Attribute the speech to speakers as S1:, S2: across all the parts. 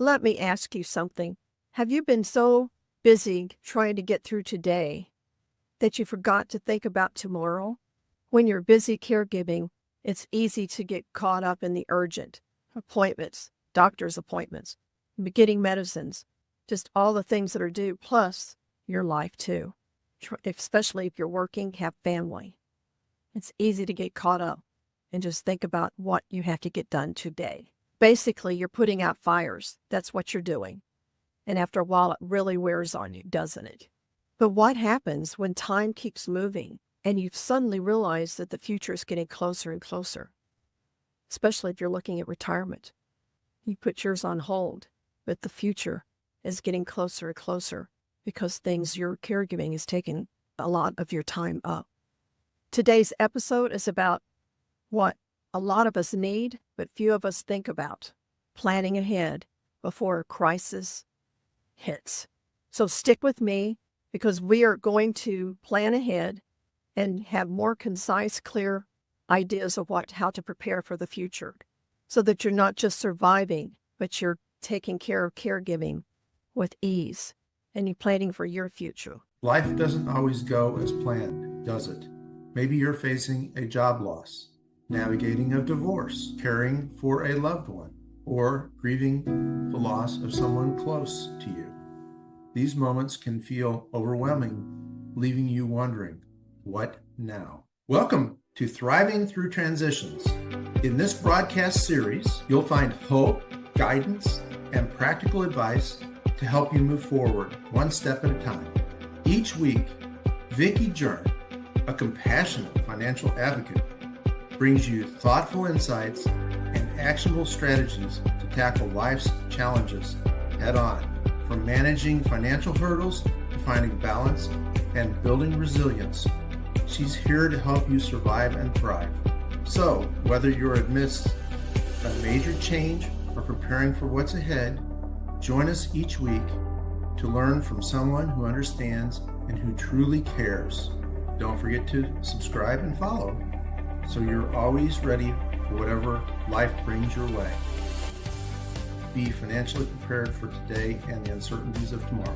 S1: Let me ask you something. Have you been so busy trying to get through today that you forgot to think about tomorrow? When you're busy caregiving, it's easy to get caught up in the urgent appointments, doctor's appointments, getting medicines, just all the things that are due, plus your life too, especially if you're working, have family. It's easy to get caught up and just think about what you have to get done today. Basically, you're putting out fires. That's what you're doing. And after a while, it really wears on you, doesn't it? But what happens when time keeps moving and you suddenly realize that the future is getting closer and closer? Especially if you're looking at retirement. You put yours on hold, but the future is getting closer and closer because your caregiving is taking a lot of your time up. Today's episode is about what a lot of us need, but few of us think about: planning ahead before a crisis hits. So stick with me, because we are going to plan ahead and have more concise, clear ideas of how to prepare for the future, so that you're not just surviving, but you're taking care of caregiving with ease and you're planning for your future.
S2: Life doesn't always go as planned, does it? Maybe you're facing a job loss, navigating a divorce, caring for a loved one, or grieving the loss of someone close to you. These moments can feel overwhelming, leaving you wondering, what now? Welcome to Thriving Through Transitions. In this broadcast series, you'll find hope, guidance, and practical advice to help you move forward one step at a time. Each week, Vicki Jern, a compassionate financial advocate, brings you thoughtful insights and actionable strategies to tackle life's challenges head on. From managing financial hurdles to finding balance and building resilience, she's here to help you survive and thrive. So, whether you're amidst a major change or preparing for what's ahead, join us each week to learn from someone who understands and who truly cares. Don't forget to subscribe and follow so you're always ready for whatever life brings your way. Be financially prepared for today and the uncertainties of tomorrow.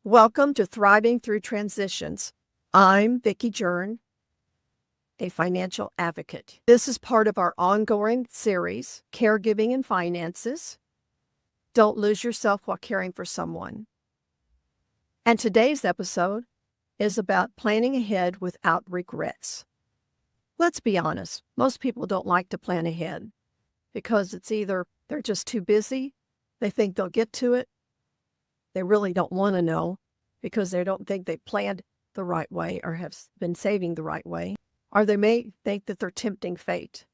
S1: Welcome to Thriving Through Transitions. I'm Vicki Jern, a financial advocate. This is part of our ongoing series, Caregiving and Finances. Don't lose yourself while caring for someone. And today's episode is about planning ahead without regrets. Let's be honest, most people don't like to plan ahead because it's either they're just too busy, they think they'll get to it, they really don't want to know because they don't think they planned the right way or have been saving the right way, or they may think that they're tempting fate.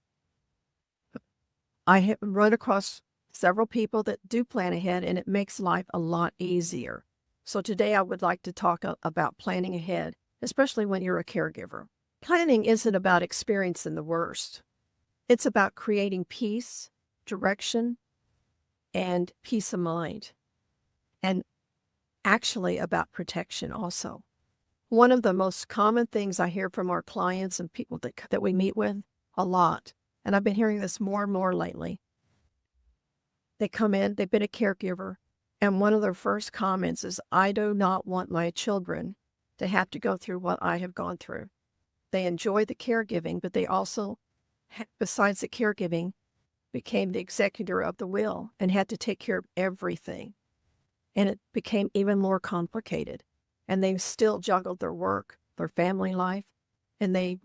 S1: I have run across several people that do plan ahead, and it makes life a lot easier. So today I would like to talk about planning ahead, especially when you're a caregiver. Planning isn't about experiencing the worst. It's about creating peace, direction, and peace of mind, and actually about protection also. One of the most common things I hear from our clients and people that we meet with a lot, and I've been hearing this more and more lately, they come in, they've been a caregiver, and one of their first comments is, I do not want my children to have to go through what I have gone through. They enjoy the caregiving, but they also, besides the caregiving, became the executor of the will and had to take care of everything. And it became even more complicated. And they still juggled their work, their family life, and they've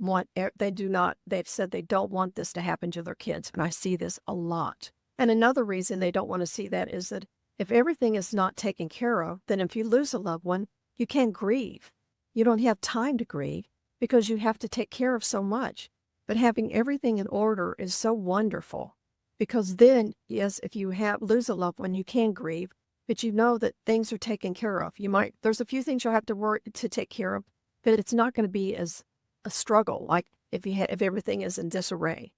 S1: said they don't want this to happen to their kids. And I see this a lot. And another reason they don't want to see that is that if everything is not taken care of, then if you lose a loved one, you can't grieve. You don't have time to grieve because you have to take care of so much. But having everything in order is so wonderful, because then, yes, if you lose a loved one, you can grieve, but you know that things are taken care of. There's a few things you'll have to take care of, but it's not going to be as a struggle like if everything is in disarray.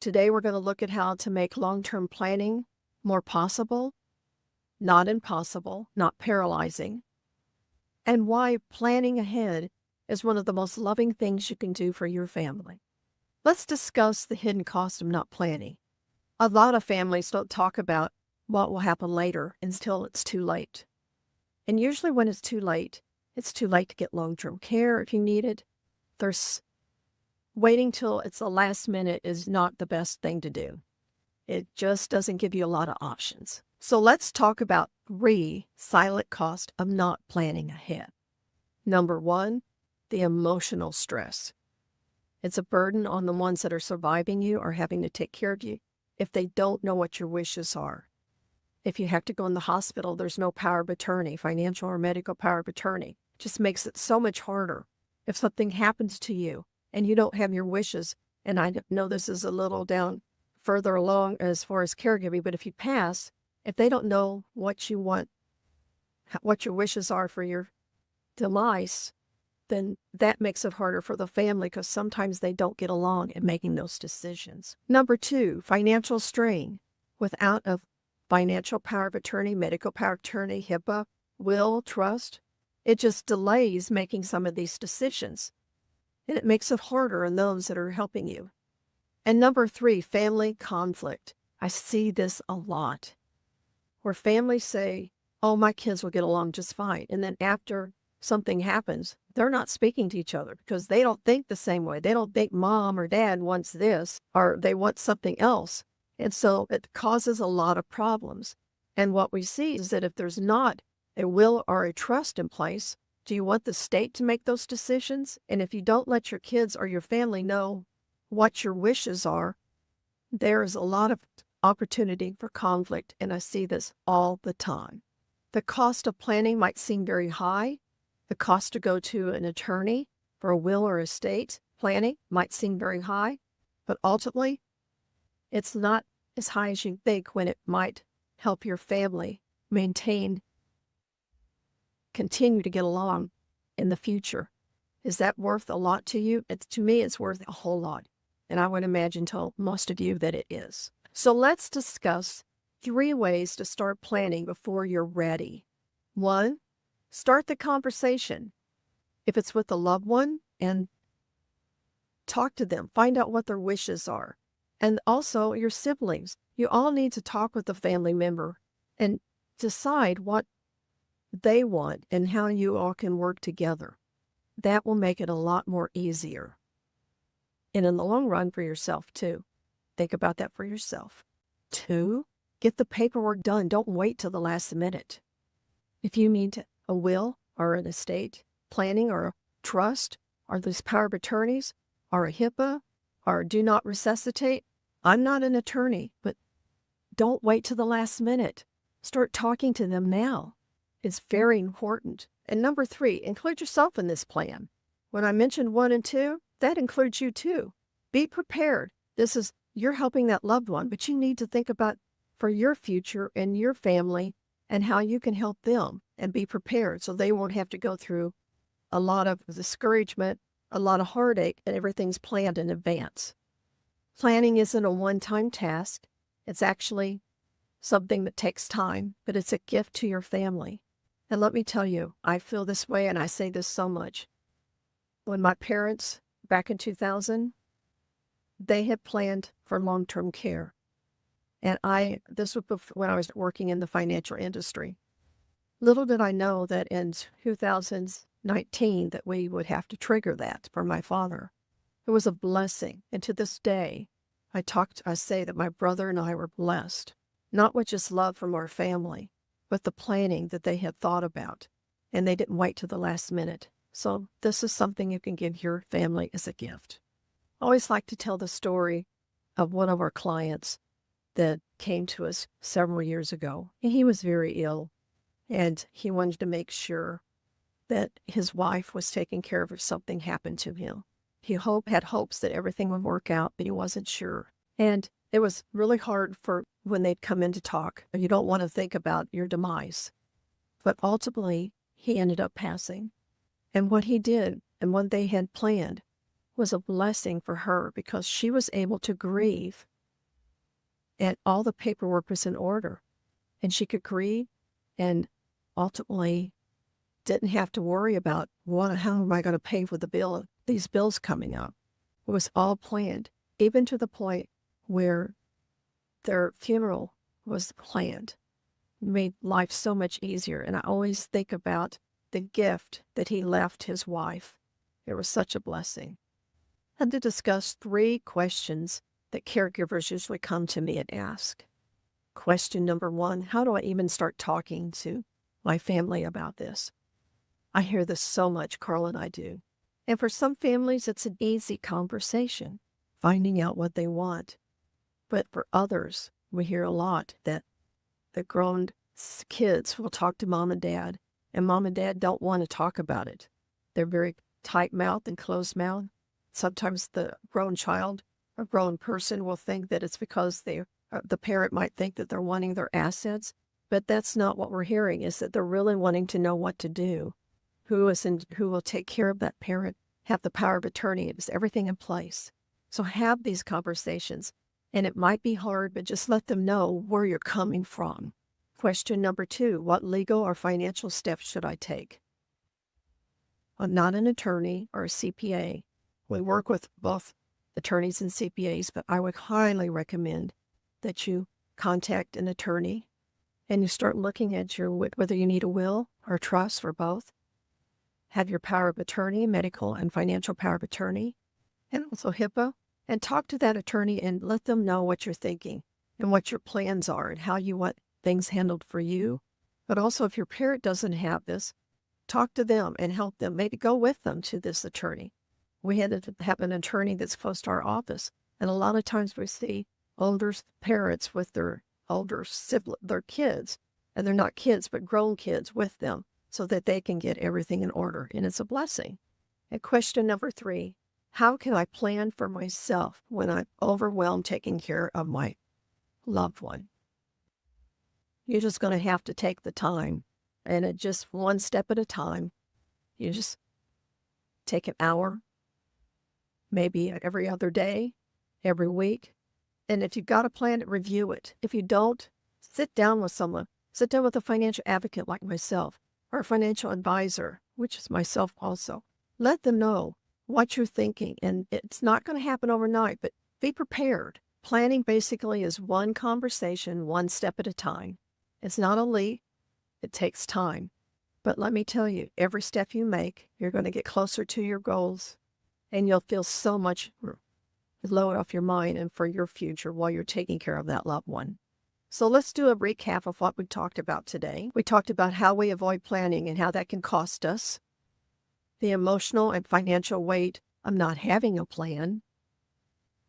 S1: Today we're going to look at how to make long-term planning more possible, not impossible, not paralyzing, and why planning ahead is one of the most loving things you can do for your family. Let's discuss the hidden cost of not planning. A lot of families don't talk about what will happen later until it's too late. And usually when it's too late to get long-term care if you need it. There's waiting till it's the last minute is not the best thing to do. It just doesn't give you a lot of options. So let's talk about 3 silent costs of not planning ahead. Number 1, the emotional stress. It's a burden on the ones that are surviving you or having to take care of you if they don't know what your wishes are. If you have to go in the hospital, there's no power of attorney, financial or medical power of attorney. It just makes it so much harder. If something happens to you and you don't have your wishes, and I know this is a little down further along as far as caregiving, but if you pass, if they don't know what you want, what your wishes are for your demise, then that makes it harder for the family because sometimes they don't get along in making those decisions. Number 2, financial strain. Without a financial power of attorney, medical power of attorney, HIPAA, will, trust, it just delays making some of these decisions. And it makes it harder on those that are helping you. And number 3, family conflict. I see this a lot where families say, oh, my kids will get along just fine. And then after something happens, they're not speaking to each other because they don't think the same way. They don't think mom or dad wants this or they want something else. And so it causes a lot of problems. And what we see is that if there's not a will or a trust in place, do you want the state to make those decisions? And if you don't let your kids or your family know what your wishes are, there is a lot of opportunity for conflict. And I see this all the time. The cost of planning might seem very high. The cost to go to an attorney for a will or estate planning might seem very high, but ultimately, it's not as high as you think when it might help your family continue to get along in the future. Is that worth a lot to you? To me, it's worth a whole lot. And I would imagine to most of you that it is. So let's discuss 3 ways to start planning before you're ready. 1, start the conversation. If it's with a loved one, and talk to them, find out what their wishes are. And also your siblings. You all need to talk with the family member and decide what they want and how you all can work together. That will make it a lot more easier. And in the long run for yourself too. Think about that for yourself. 2, get the paperwork done. Don't wait till the last minute. If you need a will or an estate planning or a trust or these power of attorneys or a HIPAA or do not resuscitate, I'm not an attorney, but don't wait till the last minute. Start talking to them now. It's very important. And number 3, include yourself in this plan. When I mentioned 1 and 2, that includes you too. Be prepared. You're helping that loved one, but you need to think about for your future and your family and how you can help them and be prepared so they won't have to go through a lot of discouragement, a lot of heartache, and everything's planned in advance. Planning isn't a one-time task. It's actually something that takes time, but it's a gift to your family. And let me tell you, I feel this way, and I say this so much. When my parents, back in 2000, they had planned for long-term care. And this was when I was working in the financial industry. Little did I know that in 2019 that we would have to trigger that for my father. It was a blessing. And to this day, I say that my brother and I were blessed, not with just love from our family, but the planning that they had thought about. And they didn't wait to the last minute. So this is something you can give your family as a gift. I always like to tell the story of one of our clients that came to us several years ago. And he was very ill, and he wanted to make sure that his wife was taken care of if something happened to him. He had hopes that everything would work out, but he wasn't sure. And it was really hard for when they'd come in to talk. You don't want to think about your demise. But ultimately, he ended up passing. And what he did and what they had planned was a blessing for her because she was able to grieve and all the paperwork was in order. And she could grieve and ultimately didn't have to worry about how am I going to pay for these bills coming up. It was all planned, even to the point where their funeral was planned. It made life so much easier. And I always think about the gift that he left his wife. It was such a blessing. And to discuss 3 questions that caregivers usually come to me and ask. Question number 1, how do I even start talking to my family about this? I hear this so much, Carl and I do. And for some families, it's an easy conversation, finding out what they want. But for others, we hear a lot that the grown kids will talk to mom and dad don't want to talk about it. They're very tight-mouthed and closed-mouthed. Sometimes the grown child or grown person will think that it's because the parent might think that they're wanting their assets, but that's not what we're hearing, is that they're really wanting to know what to do, who will take care of that parent, have the power of attorney, is everything in place. So have these conversations, and it might be hard, but just let them know where you're coming from. Question number 2, what legal or financial steps should I take? I'm not an attorney or a CPA. We work with both attorneys and CPAs, but I would highly recommend that you contact an attorney and you start looking at whether you need a will or a trust or both. Have your power of attorney, medical and financial power of attorney, and also HIPAA, and talk to that attorney and let them know what you're thinking and what your plans are and how you want things handled for you. But also, if your parent doesn't have this, talk to them and help them. Maybe go with them to this attorney. We had to have an attorney that's close to our office, and a lot of times we see older parents with their older their kids, and they're not kids but grown kids with them, so that they can get everything in order, and it's a blessing. And question number 3, how can I plan for myself when I'm overwhelmed taking care of my loved one? You're just going to have to take the time, and it just one step at a time. You just take an hour, maybe every other day, every week. And if you've got a plan, review it. If you don't, sit down with someone. Sit down with a financial advocate like myself or a financial advisor, which is myself also. Let them know what you're thinking. And it's not going to happen overnight, but be prepared. Planning basically is one conversation, one step at a time. It's not a leap. It takes time. But let me tell you, every step you make, you're going to get closer to your goals, and you'll feel so much load off your mind and for your future while you're taking care of that loved one. So let's do a recap of what we talked about today. We talked about how we avoid planning and how that can cost us, the emotional and financial weight of not having a plan,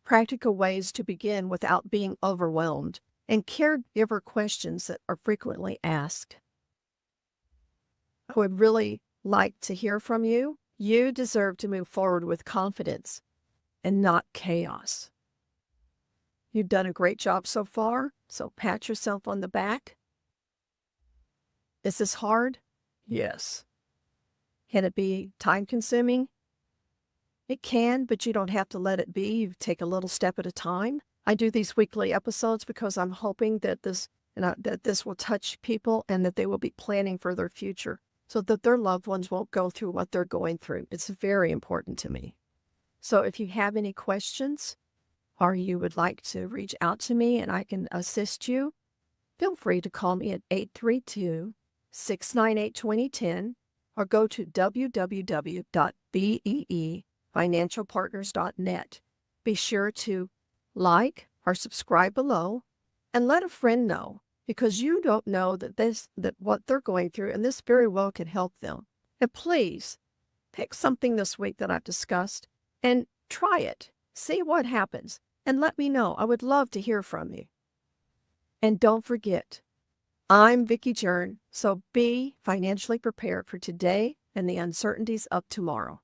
S1: practical ways to begin without being overwhelmed, and caregiver questions that are frequently asked. I would really like to hear from you. You deserve to move forward with confidence and not chaos. You've done a great job so far, so pat yourself on the back. Is this hard? Yes. Can it be time-consuming? It can, but you don't have to let it be. You take a little step at a time. I do these weekly episodes because I'm hoping that this will touch people and that they will be planning for their future so that their loved ones won't go through what they're going through. It's very important to me. So if you have any questions or you would like to reach out to me and I can assist you, feel free to call me at 832-698-2010 or go to www.beefinancialpartners.net. Be sure to like or subscribe below and let a friend know, because you don't know that what they're going through, and this very well can help them. And please pick something this week that I've discussed and try it. See what happens and let me know. I would love to hear from you. And don't forget, I'm Vicki Jern, so be financially prepared for today and the uncertainties of tomorrow.